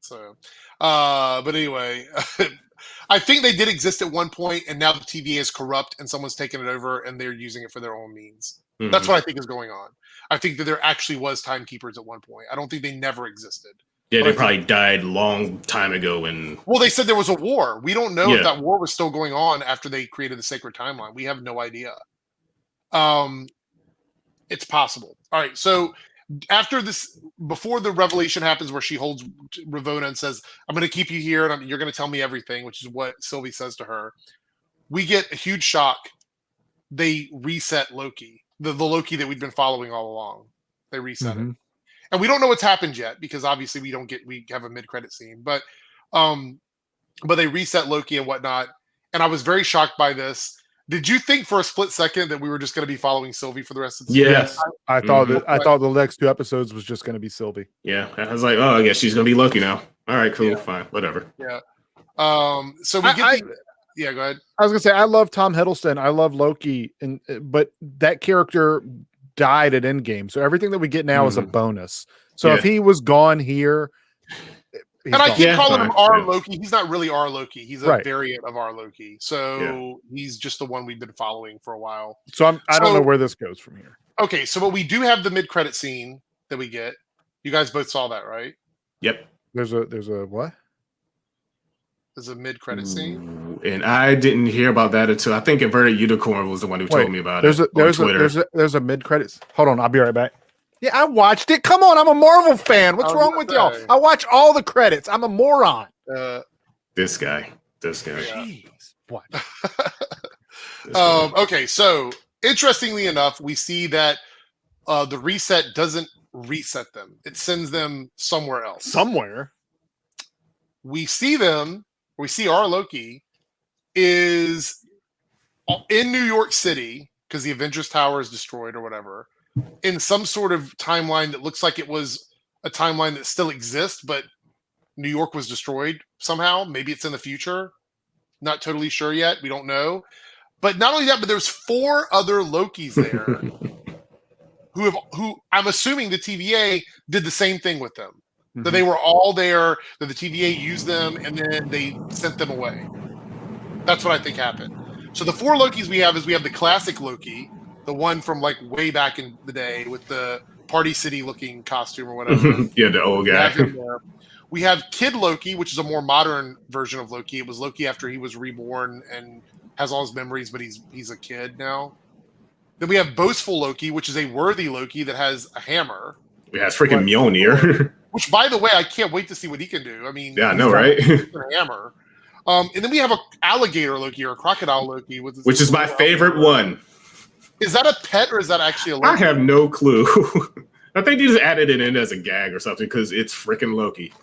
So, but anyway, I think they did exist at one point, and now the TVA is corrupt, and someone's taken it over, and they're using it for their own means. Mm-hmm. That's what I think is going on. I think that there actually was timekeepers at one point. I don't think they never existed. Yeah, they probably died long time ago. Well, they said there was a war. We don't know if that war was still going on after they created the sacred timeline. We have no idea. It's possible. All right, so after this, before the revelation happens where she holds Ravonna and says, I'm going to keep you here and you're going to tell me everything, which is what Sylvie says to her, we get a huge shock. They reset Loki, the Loki that we've been following all along. They reset it. And we don't know what's happened yet, because obviously we have a mid-credit scene, but they reset Loki and whatnot. And I was very shocked by this. Did you think for a split second that we were just going to be following Sylvie for the rest of the season? Yes, I thought I thought the next 2 episodes was just going to be Sylvie. Yeah, I was like, oh, I guess she's going to be Loki now. All right, cool, fine, whatever. Yeah. So we get. Yeah, go ahead. I was going to say I love Tom Hiddleston. I love Loki, but that character died at Endgame, so everything that we get now is a bonus. So if he was gone here. And I keep calling him our Loki. He's not really our Loki. He's a variant of our Loki. So he's just the one we've been following for a while. So I don't know where this goes from here. Okay, so but we do have the mid-credit scene that we get. You guys both saw that, right? Yep. There's a what? There's a mid-credit scene. And I didn't hear about that until I think Inverted Unicorn was the one who told me about it. There's a mid-credits. Hold on, I'll be right back. Yeah, I watched it. Come on, I'm a Marvel fan. What's wrong with y'all? I watch all the credits. I'm a moron. This guy. Jeez. What? Okay, so interestingly enough, we see that the reset doesn't reset them. It sends them somewhere else. Somewhere. We see our Loki is in New York City because the Avengers Tower is destroyed or whatever, in some sort of timeline that looks like it was a timeline that still exists, but New York was destroyed somehow. Maybe it's in the future. Not totally sure yet. We don't know. But not only that, but there's 4 other Lokis there who I'm assuming the TVA did the same thing with them. That they were all there, that the TVA used them, and then they sent them away. That's what I think happened. So the 4 Lokis we have the classic Loki, the one from like way back in the day with the Party City looking costume or whatever. Yeah, the old guy. We have Kid Loki, which is a more modern version of Loki. It was Loki after he was reborn and has all his memories, but he's a kid now. Then we have Boastful Loki, which is a worthy Loki that has a hammer. It has freaking Mjolnir. Which, by the way, I can't wait to see what he can do. I mean, yeah, I know, right? A hammer. And then we have a alligator Loki or a crocodile Loki, which is my favorite one. Is that a pet or is that actually a Loki? I have no clue. I think they just added it in as a gag or something because it's freaking Loki.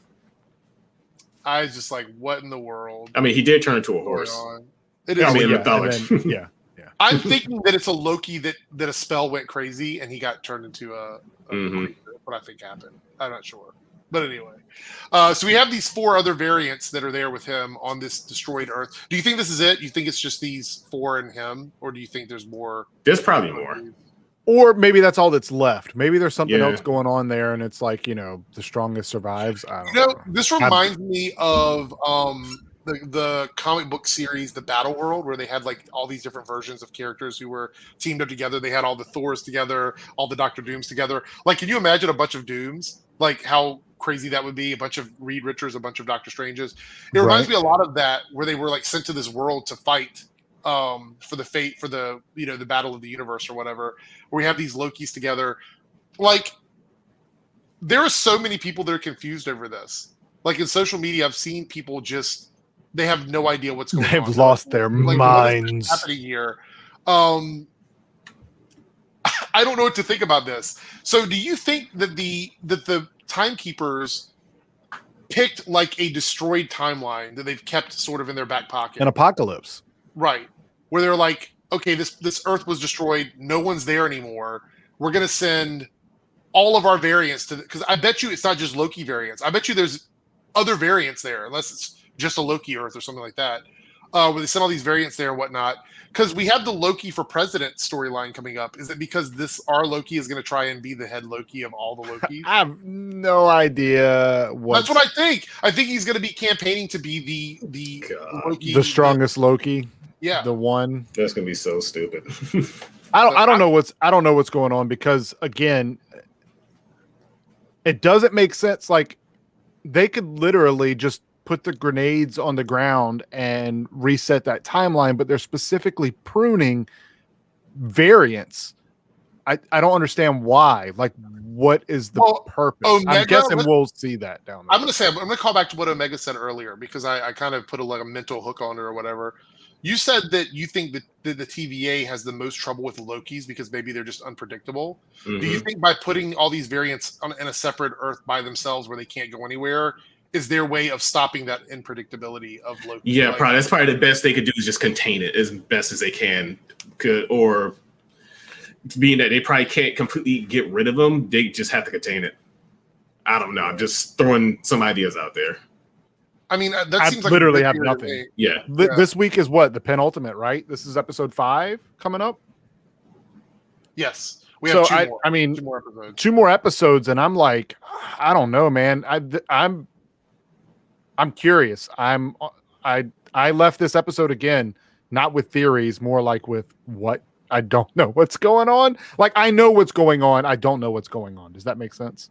I was just like, what in the world? I mean, he did turn into a horse. It is. I mean, mythology. Yeah. I'm thinking that it's a Loki that a spell went crazy and he got turned into a what I think happened. I'm not sure. But anyway. So we have these 4 other variants that are there with him on this destroyed Earth. Do you think this is it? You think it's just these 4 and him? Or do you think there's more? There's probably more. Or maybe that's all that's left. Maybe there's something else going on there and it's like, the strongest survives. I don't know. This reminds me of the comic book series, The Battle World, where they had like all these different versions of characters who were teamed up together. They had all the Thors together, all the Dr. Dooms together. Like, can you imagine a bunch of Dooms? Like how crazy that would be. A bunch of Reed Richards, a bunch of Doctor Stranges. It reminds me a lot of that, where they were like sent to this world to fight for the the battle of the universe or whatever, where we have these Lokis together. Like, there are so many people that are confused over this. Like, in social media, I've seen people they have no idea what's going on. They've lost their minds. What is happening here? I don't know what to think about this. So do you think that the timekeepers picked like a destroyed timeline that they've kept sort of in their back pocket? An apocalypse. Right. Where they're like, okay, this Earth was destroyed. No one's there anymore. We're going to send all of our variants to, because I bet you it's not just Loki variants. I bet you there's other variants there, unless it's just a Loki Earth or something like that, where they send all these variants there and whatnot. Because we have the Loki for president storyline coming up. Is it because our Loki is going to try and be the head Loki of all the Lokis? I have no idea what. That's what I think. I think he's going to be campaigning to be the Loki, the strongest Loki. Yeah, the one. That's going to be so stupid. I don't know what's going on, because again, it doesn't make sense. Like, they could literally just put the grenades on the ground and reset that timeline, but they're specifically pruning variants. I don't understand why. Like, what is the purpose? Omega, I'm guessing we'll see that down there. I'm going to call back to what Omega said earlier, because I kind of put a mental hook on it or whatever. You said that you think that the TVA has the most trouble with Lokis because maybe they're just unpredictable. Mm-hmm. Do you think by putting all these variants in a separate Earth by themselves where they can't go anywhere is their way of stopping that unpredictability of Loki? Yeah, probably. That's probably the best they could do, is just contain it as best as they can. Or being that they probably can't completely get rid of them, they just have to contain it. I don't know. I'm just throwing some ideas out there. I mean, that seems like literally have nothing. Yeah. This week is what? The penultimate, right? This is episode 5 coming up? Yes. We have two more episodes, and I'm like, I don't know, man. I'm curious. I left this episode again, not with theories, more like with what I don't know what's going on. Like, I know what's going on. I don't know what's going on. Does that make sense?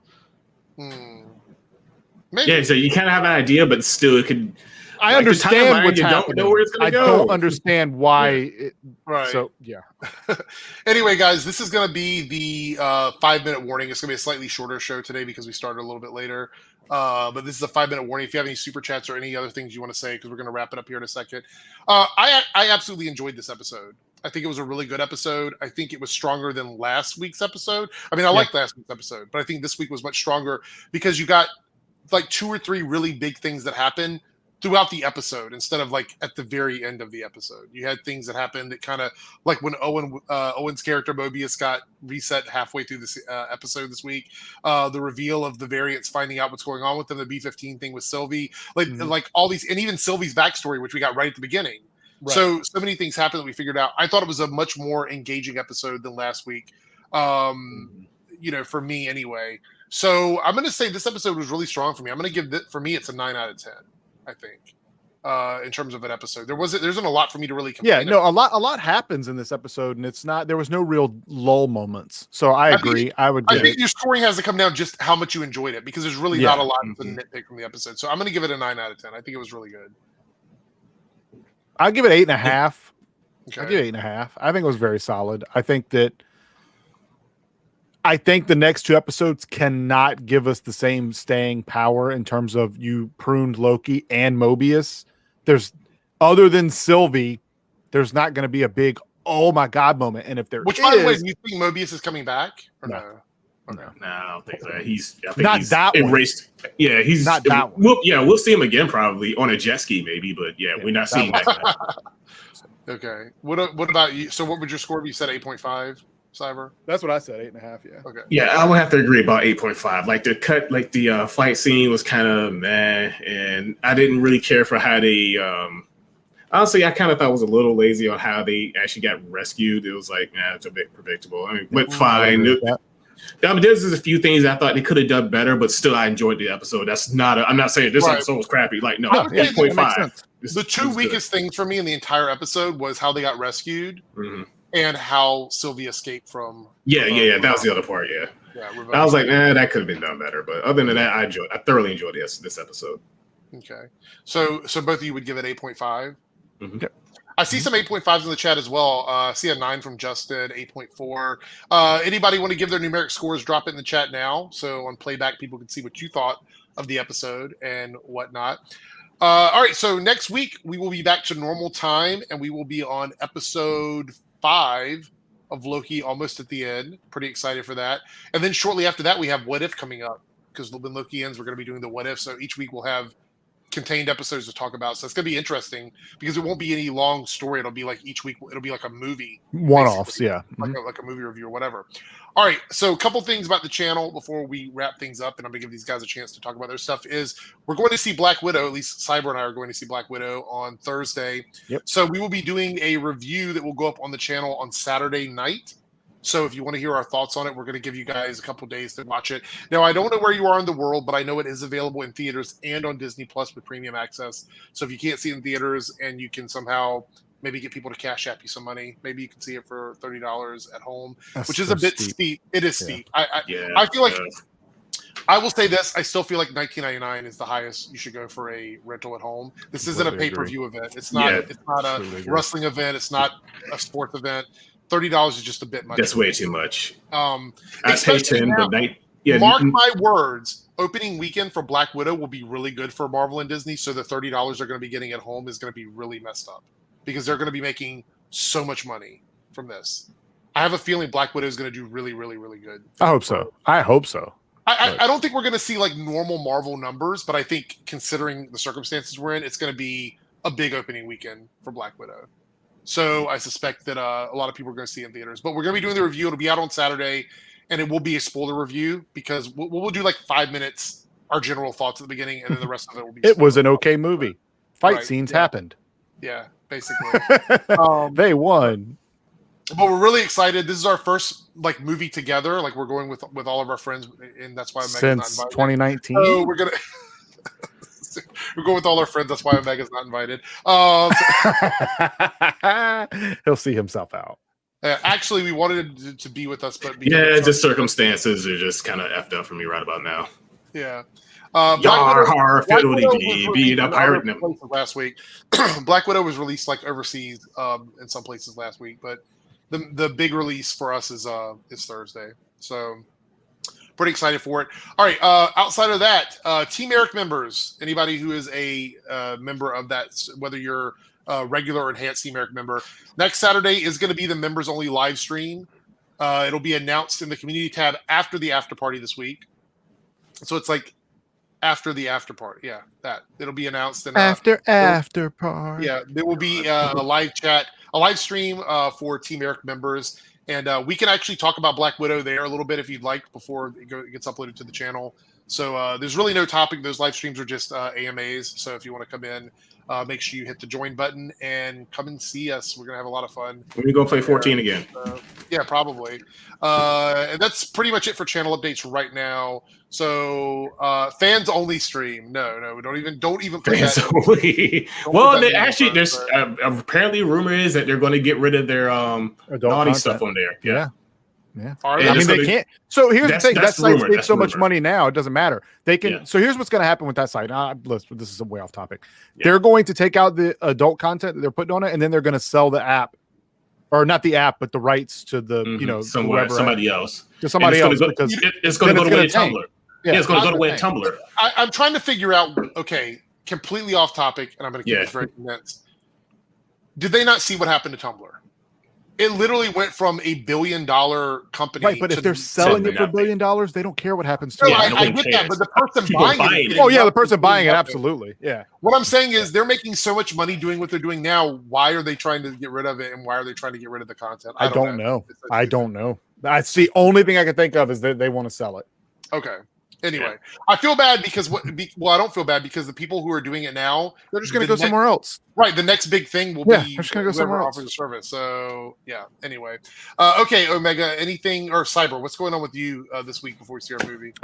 Maybe. Yeah, so you kind of have an idea, but still it could. I understand what's happening. Don't know where it's going to go. I don't understand why. Right. So, yeah. Anyway, guys, this is going to be the 5-minute warning. It's going to be a slightly shorter show today because we started a little bit later. But this is a 5-minute warning. If you have any super chats or any other things you want to say, because we're going to wrap it up here in a second. I absolutely enjoyed this episode. I think it was a really good episode. I think it was stronger than last week's episode. I mean, I liked last week's episode, but I think this week was much stronger because you got like 2 or 3 really big things that happen throughout the episode instead of like at the very end of the episode. You had things that happened that kind of like when Owen's character Mobius got reset halfway through this episode this week. The reveal of the variants, finding out what's going on with them, the B-15 thing with Sylvie, like all these, and even Sylvie's backstory, which we got right at the beginning. Right. So many things happened that we figured out. I thought it was a much more engaging episode than last week. For me anyway. So I'm going to say this episode was really strong for me. I'm going to give for me, it's a 9 out of 10, I think, in terms of an episode. There isn't a lot for me to really complain about. A lot happens in this episode, and there was no real lull moments. So I agree. I think your scoring has to come down just how much you enjoyed it, because there's really not a lot to nitpick from the episode. So I'm going to give it a 9 out of 10. I think it was really good. I'll give it 8.5. Okay. I'll give it 8.5. I think it was very solid. I think the next 2 episodes cannot give us the same staying power in terms of you pruned Loki and Mobius. There's, other than Sylvie, there's not going to be a big, oh my God moment. And if there Which, by the way, do you think Mobius is coming back? Or no? Okay. No, I don't think so. I think he's erased. One. Yeah, he's not that one. We'll see him again probably on a jet ski maybe, but we're not seeing that. Okay. What about you? So what would your score be? You said 8.5, Cyber? That's what I said, 8.5, yeah. Okay. Yeah, I would have to agree about 8.5. Like the fight scene was kind of meh, and I didn't really care for how they honestly, I kind of thought it was a little lazy on how they actually got rescued. It was like, it's a bit predictable. I mean, but fine. There's a few things I thought they could have done better, but still, I enjoyed the episode. I'm not saying this episode was crappy. Like, no 8.5. The 2 weakest things for me in the entire episode was how they got rescued and how Sylvie escaped from. Yeah. That was the other part. Yeah, I was like, that could have been done better. But other than that, I thoroughly enjoyed this episode. Okay, so both of you would give it 8.5. Mm-hmm. Yep. I see some 8.5s in the chat as well. I see a 9 from Justin, 8.4. Anybody want to give their numeric scores? Drop it in the chat now. So on playback, people can see what you thought of the episode and whatnot. All right, so next week we will be back to normal time, and we will be on episode 5 of Loki, almost at the end. Pretty excited for that. And then shortly after that, we have What If coming up, because when Loki ends, we're going to be doing the What If. So each week we'll have contained episodes to talk about. So it's going to be interesting because it won't be any long story. It'll be like each week, it'll be like a movie. One-offs, yeah. Like a movie review or whatever. All right, so a couple things about the channel before we wrap things up, and I'm going to give these guys a chance to talk about their stuff, is we're going to see Black Widow, at least Cyber and I are going to see Black Widow on Thursday. Yep. So we will be doing a review that will go up on the channel on Saturday night. So if you want to hear our thoughts on it, we're going to give you guys a couple days to watch it. Now, I don't know where you are in the world, but I know it is available in theaters and on Disney Plus with premium access. So if you can't see it in theaters and you can somehow maybe get people to Cash App you some money, maybe you can see it for $30 at home, which is a bit steep. It is steep. I feel like I will say this. I still feel like $19.99 is the highest you should go for a rental at home. This isn't a pay-per-view event. It's not. It's not a wrestling event. It's not a sports event. $30 is just a bit much. That's way too much. I pay 10, now, but mark my words. Opening weekend for Black Widow will be really good for Marvel and Disney. So the $30 they're going to be getting at home is going to be really messed up because they're going to be making so much money from this. I have a feeling Black Widow is going to do really, really, really good. I hope so. I don't think we're going to see like normal Marvel numbers, but I think considering the circumstances we're in, it's going to be a big opening weekend for Black Widow. So I suspect that a lot of people are going to see it in theaters. But we're going to be doing the review. It'll be out on Saturday, and it will be a spoiler review because we'll do like 5 minutes, our general thoughts at the beginning, and then the rest of it will be. It was an okay movie. Fight scenes happened. Yeah, basically. They won. But we're really excited. This is our first like movie together. Like we're going with all of our friends, and that's why Megan's since not 2019. So we're gonna. We're going with all our friends. That's why Omega's not invited. He'll see himself out. Actually, we wanted to be with us, but just circumstances are just kind of effed up for me right about now. Yeah. Being a pirate last week. Black Widow was released like overseas in some places last week, but the big release for us is Thursday. So. Pretty excited for it. All right. Outside of that, Team Eric members, anybody who is a member of that, whether you're a regular or enhanced Team Eric member, next Saturday is going to be the members only live stream. It'll be announced in the community tab after the after party this week. So it's like after the after party. Yeah, that it'll be announced. And, after party. Yeah, there will be a live chat, a live stream for Team Eric members. And we can actually talk about Black Widow there a little bit if you'd like before it gets uploaded to the channel. So there's really no topic. Those live streams are just AMAs. So if you want to come in, make sure you hit the join button and come and see us. We're going to have a lot of fun. We're going to go play 14 again. Yeah, probably. And that's pretty much it for channel updates right now. So fans only stream. No, don't even put fans that only. Well, actually, there's apparently rumor is that they're going to get rid of their naughty stuff on there. Yeah. I mean, they can't. So here's the thing: that site's made so much money now, it doesn't matter. They can. Yeah. So here's what's going to happen with that site. This is a way off topic. Yeah. They're going to take out the adult content that they're putting on it, and then they're going to sell the app, or not the app, but the rights to the somebody else. To somebody else, because it's going to go to way Tumblr. Yeah, it's going to go to way Tumblr. I'm trying to figure out. Okay, completely off topic, and I'm going to keep this very condensed. Did they not see what happened to Tumblr? It literally went from $1 billion company. Right, but if they're selling it for $1 billion, they don't care what happens to it. I get that, but the person buying it. Oh, yeah, the person buying it, absolutely. Yeah. What I'm saying is they're making so much money doing what they're doing now. Why are they trying to get rid of it, and why are they trying to get rid of the content? I don't know. I don't know. That's the only thing I can think of is that they want to sell it. Okay. Anyway, I feel bad because I don't feel bad because the people who are doing it now, they're just going to go somewhere else. Right. The next big thing will be they're just going to go somewhere else. Offers a service. So yeah. Anyway, okay, Omega. Anything or Cyber? What's going on with you this week before we see our movie?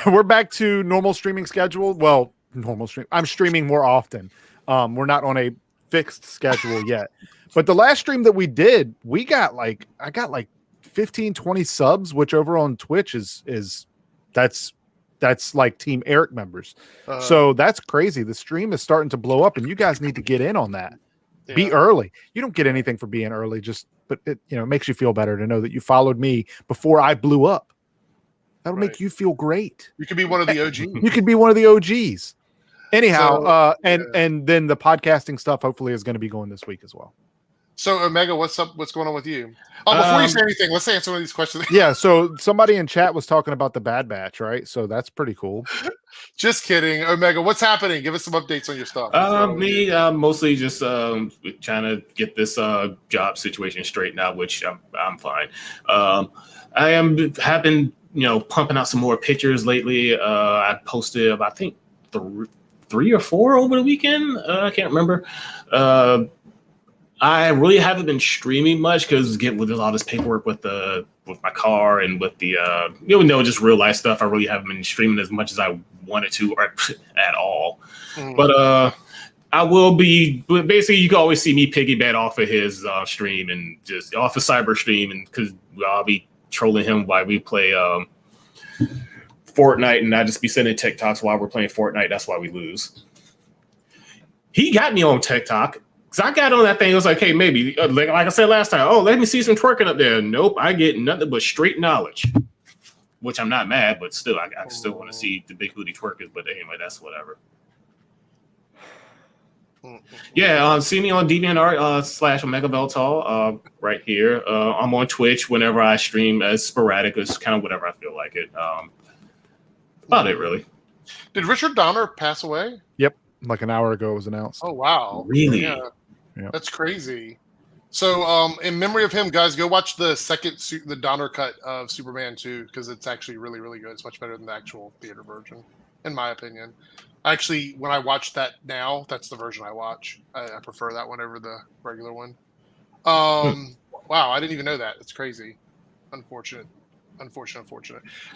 We're back to normal streaming schedule. Well, normal stream. I'm streaming more often. We're not on a fixed schedule yet, but the last stream that we did, I got like 15, 20 subs, which over on Twitch is that's like Team Eric members. So that's crazy. The stream is starting to blow up, and you guys need to get in on that. Yeah. Be early. You don't get anything for being early, but it makes you feel better to know that you followed me before I blew up. That'll make you feel great. You could be one of the OGs. You could be one of the OGs. Anyhow, and then the podcasting stuff hopefully is going to be going this week as well. So Omega, what's up? What's going on with you? Oh, before you say anything, let's answer some of these questions. Yeah, so somebody in chat was talking about the Bad Batch, right? So that's pretty cool. Just kidding, Omega. What's happening? Give us some updates on your stuff. Me, mostly just trying to get this job situation straightened out, which I'm fine. I have been pumping out some more pictures lately. I posted about, I think, 3 or 4 over the weekend. I can't remember. I really haven't been streaming much because there's all this paperwork with my car and with the just real life stuff. I really haven't been streaming as much as I wanted to or at all. But I will be. Basically, you can always see me piggyback off of his stream and just off of Cyber stream, and because I'll be trolling him while we play Fortnite, and I just be sending TikToks while we're playing Fortnite. That's why we lose. He got me on TikTok. Because I got on that thing, it was like, hey, maybe, like I said last time, let me see some twerking up there. Nope, I get nothing but straight knowledge. Which I'm not mad, but still, I still want to see the big booty twerkers. But anyway, that's whatever. Yeah, see me on DeviantArt / Omega Veltal right here. I'm on Twitch whenever I stream, as sporadic as kind of whatever I feel like it. About it, really. Did Richard Donner pass away? Yep, like an hour ago it was announced. Oh, wow. Really? Yeah. That's crazy. So, in memory of him, guys, go watch the Donner cut of Superman 2 because it's actually really, really good. It's much better than the actual theater version, in my opinion. Actually, when I watch that now, that's the version I watch. I prefer that one over the regular one. Wow, I didn't even know that. It's crazy. Unfortunate.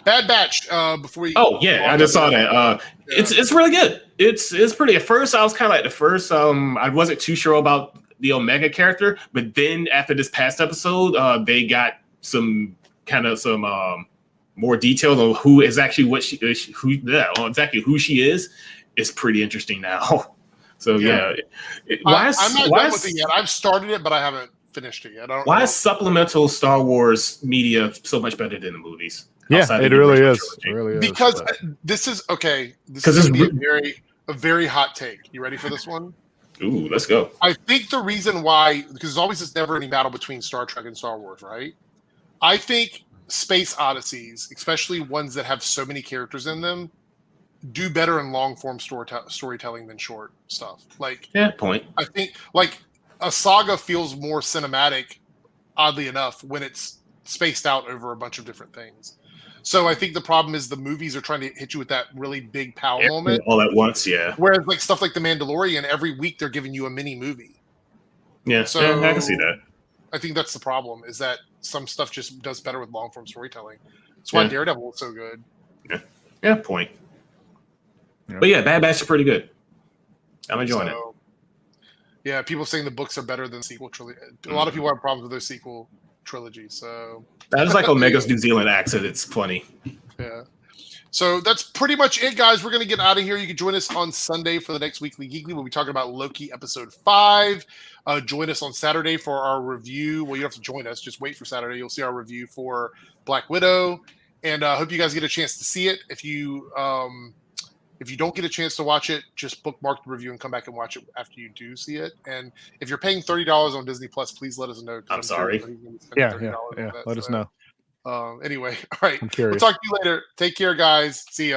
Bad Batch. Before we. Oh yeah, I just saw that. It's really good. It's pretty. At first, I was kind of like the first. I wasn't too sure about the Omega character, but then after this past episode, they got some more details on who is actually exactly who she is. It's pretty interesting now. So I'm not done with it yet. I've started it, but I haven't finished it yet. Why is supplemental Star Wars media so much better than the movies? Yeah, it really is. It really is. Because this is okay. This is a very hot take. You ready for this one? Ooh, let's go. I think the reason why, because there's always this never-ending battle between Star Trek and Star Wars, right? I think space odysseys, especially ones that have so many characters in them, do better in long-form storytelling than short stuff. Point. I think a saga feels more cinematic, oddly enough, when it's spaced out over a bunch of different things. So I think the problem is the movies are trying to hit you with that really big pow moment all at once. Yeah. Whereas stuff like The Mandalorian, every week they're giving you a mini movie. Yeah. So I can see that. I think that's the problem, is that some stuff just does better with long form storytelling. That's why Daredevil is so good. Yeah. Yeah. Point. Yeah. But yeah, Bad Batch is pretty good. I'm enjoying it. Yeah, people saying the books are better than sequel trilogy. A lot of people have problems with their sequel trilogy. So I just like Omega's New Zealand accent. It's funny. Yeah. So that's pretty much it, guys. We're going to get out of here. You can join us on Sunday for the next Weekly Geekly. We'll be talking about Loki episode 5. Join us on Saturday for our review. Well, you don't have to join us. Just wait for Saturday. You'll see our review for Black Widow. And I hope you guys get a chance to see it. If you don't get a chance to watch it, just bookmark the review and come back and watch it after you do see it. And if you're paying $30 on Disney Plus, please let us know. I'm sorry. Yeah. Let us know. Anyway, all right. I'm curious. We'll talk to you later. Take care, guys. See ya.